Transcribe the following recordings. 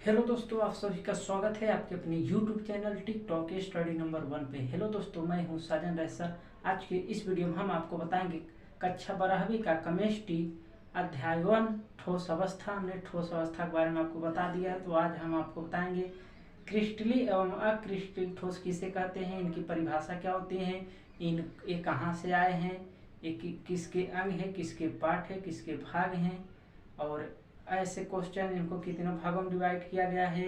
Hello दोस्तों, आप सभी का स्वागत है आपके अपने YouTube channel TikTok study number 1 पे। हेलो दोस्तों, मैं हूं साजन रैसर। आज के इस वीडियो में हम आपको बताएंगे कक्षा 12वीं का केमिस्ट्री अध्याय 1 ठोस अवस्था। हमने ठोस अवस्था के बारे में आपको बता दिया है, तो आज हम आपको बताएंगे क्रिस्टली एवं अक्रिस्टली ठोस किसे कहते हैं, इनकी परिभाषा क्या होती है, ये कहाँ से आए हैं, ये किसके अंग है, किसके पार्ट है, किसके भाग हैं, और ऐसे क्वेश्चन इनको कितने भागों में डिवाइड किया गया है,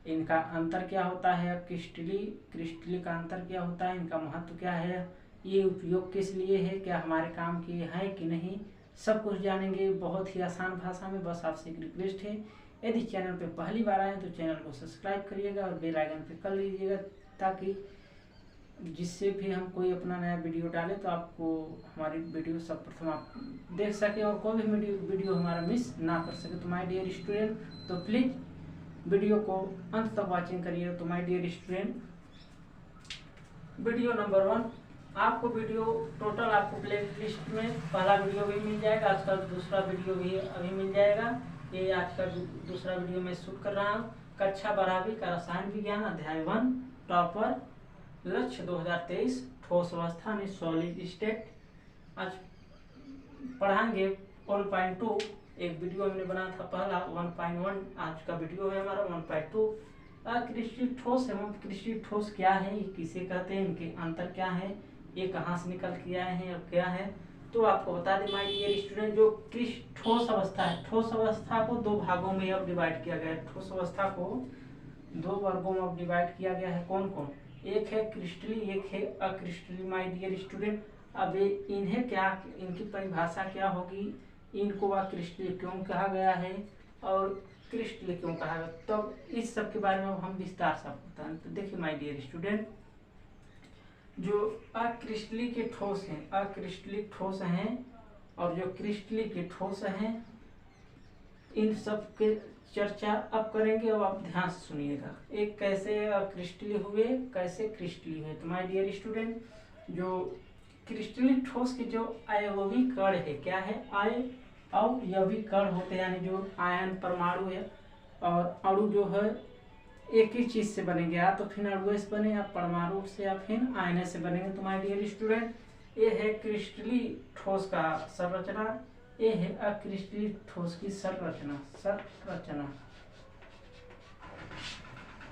इनका अंतर क्या होता है, क्रिस्टली का अंतर क्या होता है, इनका महत्व क्या है, ये उपयोग किस लिए है, क्या हमारे काम के हैं कि नहीं, सब कुछ जानेंगे बहुत ही आसान भाषा में। बस आपसे एक रिक्वेस्ट है, यदि चैनल पे पहली बार आए तो चैनल को सब्सक्राइब करिएगा और बेल आइकन पे कर लीजिएगा, ताकि जिससे भी हम कोई अपना नया वीडियो डालें तो आपको हमारी वीडियो सर्वप्रथम आप देख सके और कोई भी वीडियो हमारा मिस ना कर सके। तो माय डियर स्टूडेंट, तो प्लीज़ वीडियो को अंत तक वॉचिंग करिए। तो my dear student, video number 1 आपको वीडियो टोटल आपको प्ले लिस्ट में पहला वीडियो भी मिल जाएगा, आज का दूसरा वीडियो भी अभी मिल जाएगा। ये आज का दूसरा वीडियो मैं शूट कर रहा हूँ। कक्षा 12वीं का रसायन विज्ञान अध्याय 1 टॉपर लक्ष्य 2023 ठोस अवस्था यानी सॉलिड स्टेट। आज पढ़ाएंगे 1.2। एक वीडियो हमने बनाया था पहला 1.1, आज का वीडियो है हमारा 1.2। अक्रिस्टलीय ठोस एवं क्रिस्टलीय ठोस क्या है, ये किसे कहते हैं, इनके अंतर क्या है, ये कहाँ से निकल के आए हैं और क्या है। तो आपको बता दें माय डियर स्टूडेंट, जो ठोस अवस्था है, ठोस अवस्था को दो भागों में अब डिवाइड किया गया है। ठोस अवस्था को दो वर्गों में अब डिवाइड किया गया है। कौन कौन? एक है क्रिस्टली, एक है अक्रिस्टली। माय डियर स्टूडेंट, अब इन्हें क्या, इनकी परिभाषा क्या होगी, इनको अक्रिस्टली क्यों कहा गया है और क्रिस्टली क्यों कहा गया, तो इस सब के बारे में हम विस्तार से आपको बताएं। तो देखिए माय डियर स्टूडेंट, जो अक्रिस्टली के ठोस हैं, अक्रिस्टली ठोस हैं और जो क्रिस्टली के ठोस हैं, इन सब के चर्चा अब करेंगे। अब आप ध्यान से सुनिएगा, एक कैसे क्रिस्टली हुए, कैसे क्रिस्टली हुए। तो माय डियर स्टूडेंट, जो क्रिस्टली ठोस के जो अयववी कण है, क्या है, अवयवी कण होते हैं, यानी जो आयन परमाणु है और अणु जो है एक ही चीज से बनेंगे, या तो फिर अणु से बने या परमाणु से या फिर आयन से बनेंगे। तो माय डियर स्टूडेंट, ये है क्रिस्टली ठोस का संरचना, ये है अक्रिस्टलीय ठोस की संरचना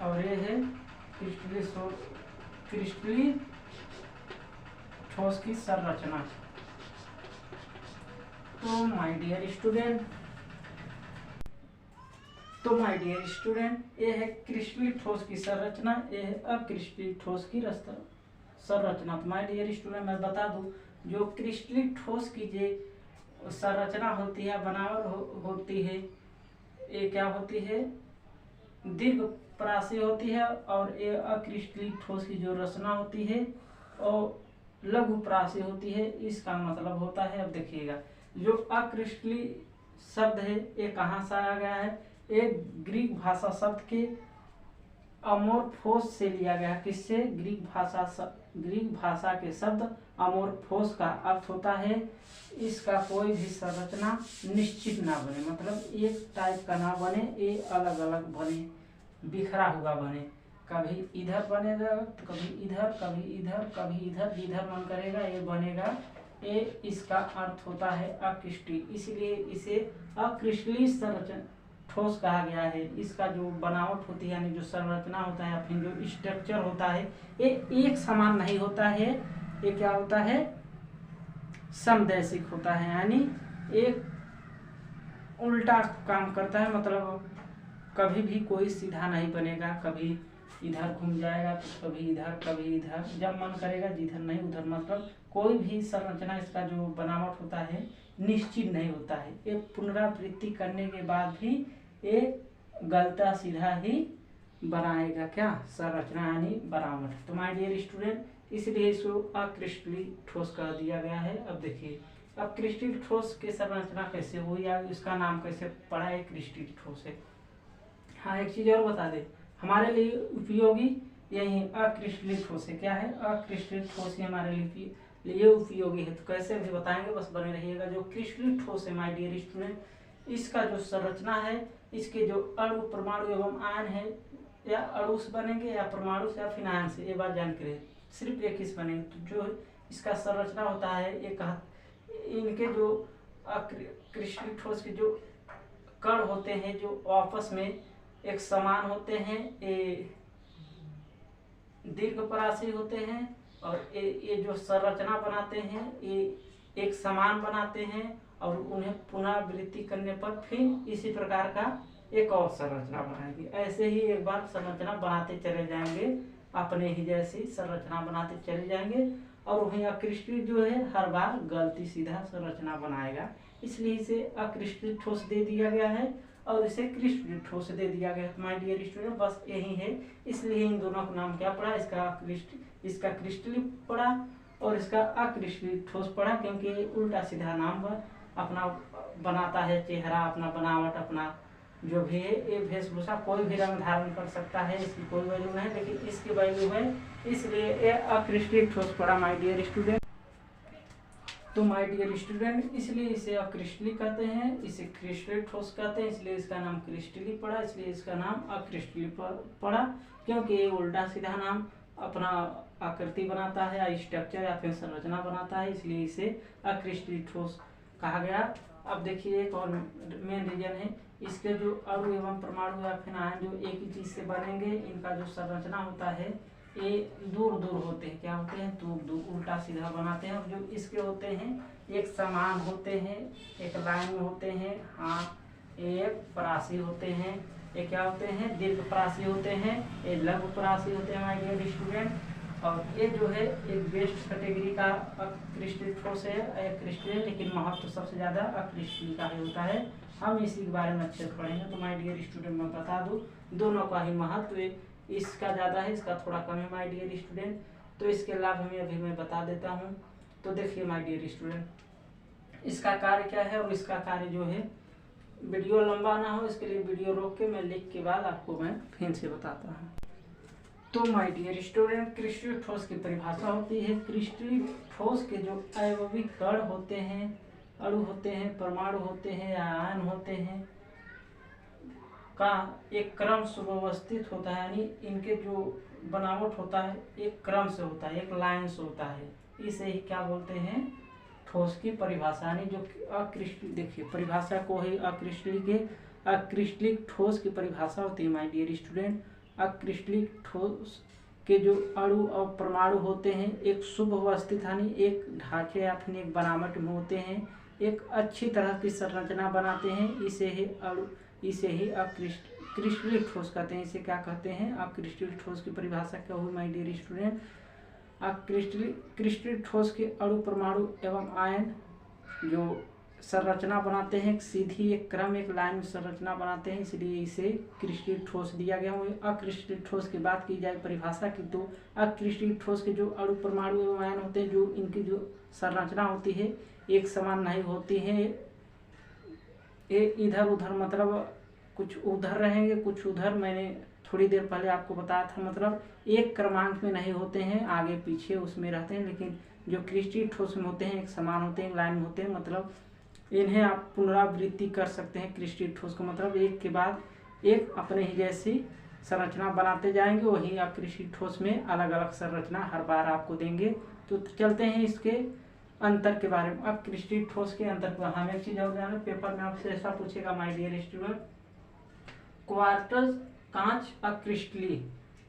और ये है क्रिस्टलीय ठोस की संरचना। तो माय डियर स्टूडेंट, ये है क्रिस्टलीय ठोस की संरचना, ये है अक्रिस्टलीय ठोस की संरचना। तो माय डियर स्टूडेंट, मैं बता दूं, जो क्रिस्टलीय ठोस की जो संरचना होती है, बनावट होती है, ये क्या होती है, दीर्घ प्रासी होती है, और ये अक्रिस्टलीय ठोस की जो रचना होती है और लघु प्रासी होती है। इसका मतलब होता है, अब देखिएगा, जो अक्रिस्टलीय शब्द है ये कहाँ से आया गया है, एक ग्रीक भाषा शब्द के अमोर्फोस से लिया गया। किससे? ग्रीक भाषा के शब्द अमोर्फोस का अर्थ होता है इसका कोई भी संरचना निश्चित ना बने, मतलब एक टाइप का ना बने, ये अलग अलग बने, बिखरा हुआ बने, कभी इधर बनेगा तो कभी इधर, कभी इधर, कभी इधर, जिधर मन करेगा ये बनेगा, ये इसका अर्थ होता है अक्रिस्टलीय। इसलिए इसे अक्रिस्टलीय संरचना ठोस कहा गया है। इसका जो बनावट होती है, यानी जो संरचना होता है या फिर जो स्ट्रक्चर होता है, ये एक समान नहीं होता है, ये क्या होता है, समदैशिक होता है, यानी एक उल्टा काम करता है, मतलब कभी भी कोई सीधा नहीं बनेगा, कभी इधर घूम जाएगा तो कभी इधर, कभी इधर, जब मन करेगा जिधर नहीं उधर, मतलब कोई भी संरचना इसका जो बनावट होता है निश्चित नहीं होता है। एक पुनरावृत्ति करने के बाद भी एक गलता सीधा ही बनाएगा, क्या, संरचना यानी बनावट। तो माय डियर स्टूडेंट, इसलिए इसको अक्रिस्टलीय ठोस कर दिया गया है। अब देखिए, अब क्रिस्टलीय ठोस की संरचना कैसे हुई या इसका नाम कैसे पड़ा है, क्रिस्टलीय ठोस है। हाँ, एक चीज और बता दे, हमारे लिए उपयोगी यही अक्रिस्टलीय ठोस है। क्या है? अक्रिस्टलीय ठोस ही हमारे लिए उपयोगी है। तो कैसे भी बताएंगे, बस बने रहिएगा। जो क्रिस्टलीय ठोस है माय डियर स्टूडेंट, इसका जो संरचना है, इसके जो अणु परमाणु एवं आयन है, या अणु से बनेंगे या परमाणु से या फिर आयन से, ये बात जान के रहे। सिर्फ एक ही से बनेंगे। तो जो इसका संरचना होता है, एक इनके जो क्रिस्टलीय ठोस के जो कण होते हैं जो आपस में एक समान होते हैं, ये दीर्घपरासी होते हैं, और ये जो संरचना बनाते हैं ये एक समान बनाते हैं, और उन्हें पुनरावृत्ति करने पर फिर इसी प्रकार का एक और संरचना बनाएंगे। ऐसे ही एक बार संरचना बनाते चले जाएंगे, अपने ही जैसी संरचना बनाते चले जाएंगे, और वहीं अक्रिस्टलीय जो है हर बार गलती सीधा संरचना बनाएगा, इसलिए इसे अक्रिस्टलीय ठोस दे दिया गया है और इसे क्रिस्टलीय ठोस दे दिया गया है। माय डियर स्टूडेंट, बस यही है, इसलिए इन दोनों का नाम क्या पड़ा, इसका क्रिस्टलीय पड़ा और इसका अक्रिस्टलीय ठोस पड़ा, क्योंकि उल्टा सीधा नाम अपना बनाता है, चेहरा अपना बनावट अपना जो भी है, ये वेशभूषा कोई भी रंग धारण कर सकता है, इसकी कोई वैल्यू नहीं, लेकिन इसकी वैल्यू है, इसलिए ये अक्रिस्टलीय ठोस पड़ा माय डियर स्टूडेंट। तो माय डियर स्टूडेंट, इसलिए इसे अक्रिस्टलीय कहते हैं, इसे क्रिस्टलीय ठोस कहते हैं, इसलिए इसका नाम क्रिस्टलीय पड़ा, इसलिए इसका नाम अक्रिस्टलीय पड़ा, क्योंकि ये उल्टा सीधा नाम अपना आकृति बनाता है या स्ट्रक्चर या फिर संरचना बनाता है, इसलिए इसे अक्रिस्टलीय ठोस कहा गया। अब देखिए एक और मेन रीजन है, इसके जो अणु एवं परमाणु या फिर आयन जो एक ही चीज से बनेंगे, इनका जो संरचना होता है ये दूर दूर होते हैं, क्या होते हैं, दूर दूर उल्टा सीधा बनाते हैं, और जो इसके होते हैं एक समान होते हैं, एक लाइन में होते हैं, हाँ एक परासी होते हैं, ये क्या होते हैं, दीर्घ परासी होते हैं, ये लघु परासी होते हैं माय डियर स्टूडेंट। और ये जो है एक बेस्ट कैटेगरी का अक्रिस्टलीय ठोस है, अक्रिस्टलीय, लेकिन महत्व सबसे ज्यादा अक्रिस्टलीय का ही होता है। हम इसी के बारे में अच्छे से पढ़ेंगे। तो माय डियर स्टूडेंट मैं बता दूं, दोनों का ही महत्व, इसका ज़्यादा है, इसका थोड़ा कम है माय डियर स्टूडेंट। तो इसके लाभ में अभी मैं बता देता हूँ। तो देखिए माय डियर स्टूडेंट, इसका कार्य क्या है और इसका कार्य जो है, वीडियो लंबा ना हो इसके लिए वीडियो रोक के मैं लिख के बाद आपको मैं फिर से बताता हूँ। तो माय डियर स्टूडेंट, क्रिस्टलीय ठोस की परिभाषा होती है, क्रिस्टलीय ठोस के जो अयववी कण होते हैं, अणु होते हैं, परमाणु होते हैं या आयन होते हैं का एक क्रम सुव्यवस्थित होता है, यानी इनके जो बनावट होता है एक क्रम से होता है, एक लाइन से होता है, इसे ही क्या बोलते हैं, ठोस की परिभाषा। यानी जो अक्रिस्टलीय, देखिए परिभाषा को ही अक्रिस्टलीय ठोस की परिभाषा होती है माय डियर स्टूडेंट। अक्रिस्टलीय ठोस के जो अणु और परमाणु होते हैं एक सुव्यवस्थित, यानी एक ढांचे या फिर एक बनावट में होते हैं, एक अच्छी तरह की संरचना बनाते हैं, इसे ही क्रिस्टलीय ठोस कहते हैं। इसे क्या कहते हैं, अक्रिस्टलीय ठोस की परिभाषा क्या हुई माय डियर स्टूडेंट, क्रिस्टलीय ठोस के अणु परमाणु एवं आयन जो संरचना बनाते हैं, सीधी एक क्रम एक लाइन में संरचना बनाते हैं, इसलिए इसे क्रिस्टलीय ठोस दिया गया है। अक्रिस्टलीय ठोस की बात की जाए परिभाषा की, तो अक्रिस्टलीय ठोस के जो अणु परमाणु एवं आयन होते हैं, जो इनकी जो संरचना होती है एक समान नहीं होती है, ये इधर उधर, मतलब कुछ उधर रहेंगे कुछ उधर, मैंने थोड़ी देर पहले आपको बताया था, मतलब एक क्रमांक में नहीं होते हैं, आगे पीछे उसमें रहते हैं, लेकिन जो क्रिस्टलीय ठोस में होते हैं एक समान होते हैं, लाइन में होते हैं, मतलब इन्हें आप पुनरावृत्ति कर सकते हैं। क्रिस्टलीय ठोस को मतलब एक के बाद एक अपने ही जैसी संरचना बनाते जाएंगे, वही आप क्रिस्टलीय ठोस में अलग अलग संरचना हर बार आपको देंगे। तो चलते हैं इसके अंतर के बारे में। अब क्रिस्टलीय ठोस के अंतर को हम एक चीज और जाने, पेपर में आपसे ऐसा पूछेगा माय डियर स्टूडेंट, क्वार्टर कांच अक्रिस्टलीय,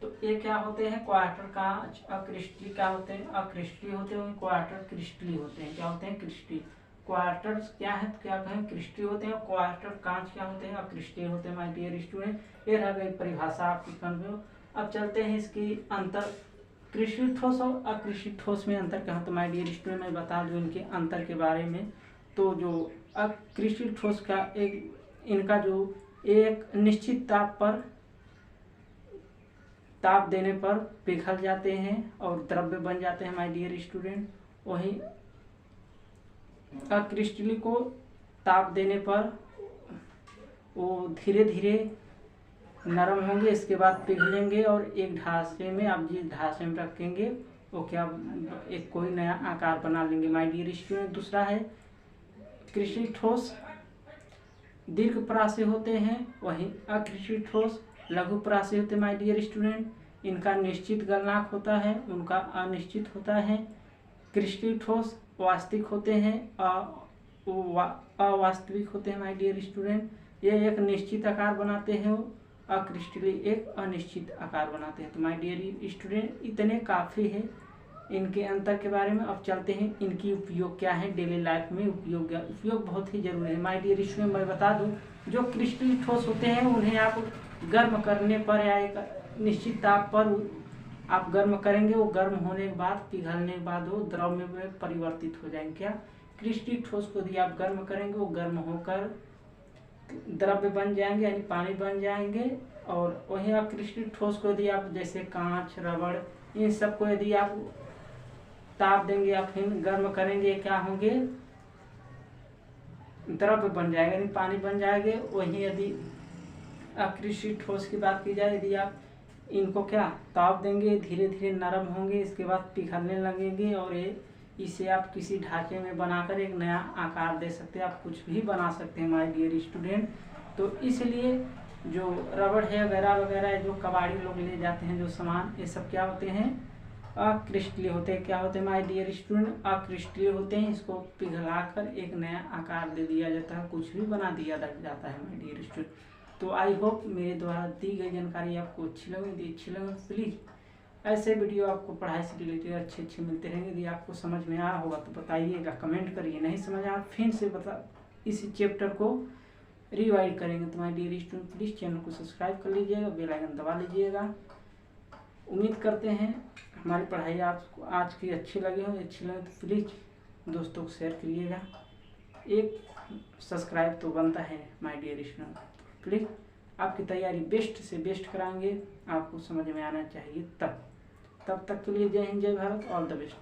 तो ये क्या होते हैं, क्वार्टर कांच अक्रिस्टलीय क्या होते हैं, अक्रिस्टलीय होते हैं, क्वार्टर क्रिस्टलीय होते हैं, क्या होते हैं, क्रिस्टलीय। क्वार्टर क्या है, क्या कहें, क्रिस्टलीय होते हैं, क्वार्टर कांच क्या होते हैं, अक्रिस्टलीय होते हैं माय डियर स्टूडेंट। ये रह गई परिभाषा आपकी कन्फ्यूज। अब चलते हैं इसकी अंतर, क्रिस्टलीय ठोस और अक्रिस्टलीय ठोस में अंतर क्या होता है माय डियर स्टूडेंट, मैं बता दूं इनके अंतर के बारे में। तो जो अक्रिस्टलीय ठोस का इनका जो एक निश्चित ताप देने पर पिघल जाते हैं और द्रव्य बन जाते हैं माय डियर स्टूडेंट। वही अक्रिस्टलीय को ताप देने पर वो धीरे धीरे नरम होंगे, इसके बाद पिघलेंगे और एक ढांचे में, आप जिस ढांचे में रखेंगे वो क्या एक कोई नया आकार बना लेंगे माय डियर स्टूडेंट। दूसरा है क्रिस्टलीय ठोस, दीर्घ प्रास्य होते हैं, वहीं अकृषि ठोस लघु प्रास्य होते हैं माय डियर स्टूडेंट। इनका निश्चित गलनांक होता है, उनका अनिश्चित होता है। कृष्णिक ठोस वास्तविक होते हैं, अवास्तविक होते हैं माय डियर स्टूडेंट। ये एक निश्चित आकार बनाते हैं, अक्रिस्टलीय एक अनिश्चित आकार बनाते हैं। तो माय डियर स्टूडेंट इतने काफ़ी है इनके अंतर के बारे में। अब चलते हैं इनकी उपयोग क्या है डेली लाइफ में। उपयोग बहुत ही जरूरी है माय डियर स्टूडेंट। मैं बता दूं, जो क्रिस्टलीय ठोस होते हैं उन्हें आप गर्म करने पर या एक निश्चित ताप पर आप गर्म करेंगे, वो गर्म होने के बाद पिघलने के बाद वो द्रव में परिवर्तित हो जाएंगे। क्या क्रिस्टलीय ठोस को यदि आप गर्म करेंगे वो गर्म होकर द्रव्य बन जाएंगे यानी पानी बन जाएंगे। और वहीं आप क्रिस्टलीय ठोस को यदि आप जैसे कांच, रबड़, इन सब को यदि आप ताप देंगे या फिर गर्म करेंगे, क्या होंगे, द्रव्य बन जाएगा यानी पानी बन जाएंगे। वहीं यदि अकृषि ठोस की बात की जाए, यदि आप इनको क्या ताप देंगे, धीरे धीरे नरम होंगे, इसके बाद पिघलने लगेंगे और इसे आप किसी ढांचे में बनाकर एक नया आकार दे सकते हैं। आप कुछ भी बना सकते हैं माय डियर स्टूडेंट। तो इसलिए जो रबड़ है वगैरह वगैरह जो कबाड़ी लोग ले जाते हैं जो सामान, ये सब क्या होते हैं, अक्रिस्टलीय होते हैं। क्या होते हैं माय डियर स्टूडेंट, अक्रिस्टलीय होते हैं। इसको पिघलाकर एक नया आकार दे दिया जाता है, कुछ भी बना दिया जाता है माय डियर स्टूडेंट। तो आई होप मेरे द्वारा दी गई जानकारी आपको अच्छी लगी। यदि अच्छी लगे प्लीज़ ऐसे वीडियो आपको पढ़ाई से रिलेटेड अच्छे मिलते रहेंगे। यदि आपको समझ में आया होगा तो बताइएगा, कमेंट करिए। नहीं समझ आया फिर से इसी चैप्टर को रिवाइड करेंगे। तो my dear student please channel को सब्सक्राइब कर लीजिएगा, बेल आइकन दबा लीजिएगा। उम्मीद करते हैं हमारी पढ़ाई आपको आज की अच्छी लगी हो। अच्छी लगे तो प्लीज़ दोस्तों को शेयर करिएगा। एक सब्सक्राइब तो बनता है माय डियर स्टूडेंट। प्लीज़ आपकी तैयारी बेस्ट से बेस्ट कराएंगे, आपको समझ में आना चाहिए तब तक के लिए जय हिंद, जय भारत, ऑल द बेस्ट।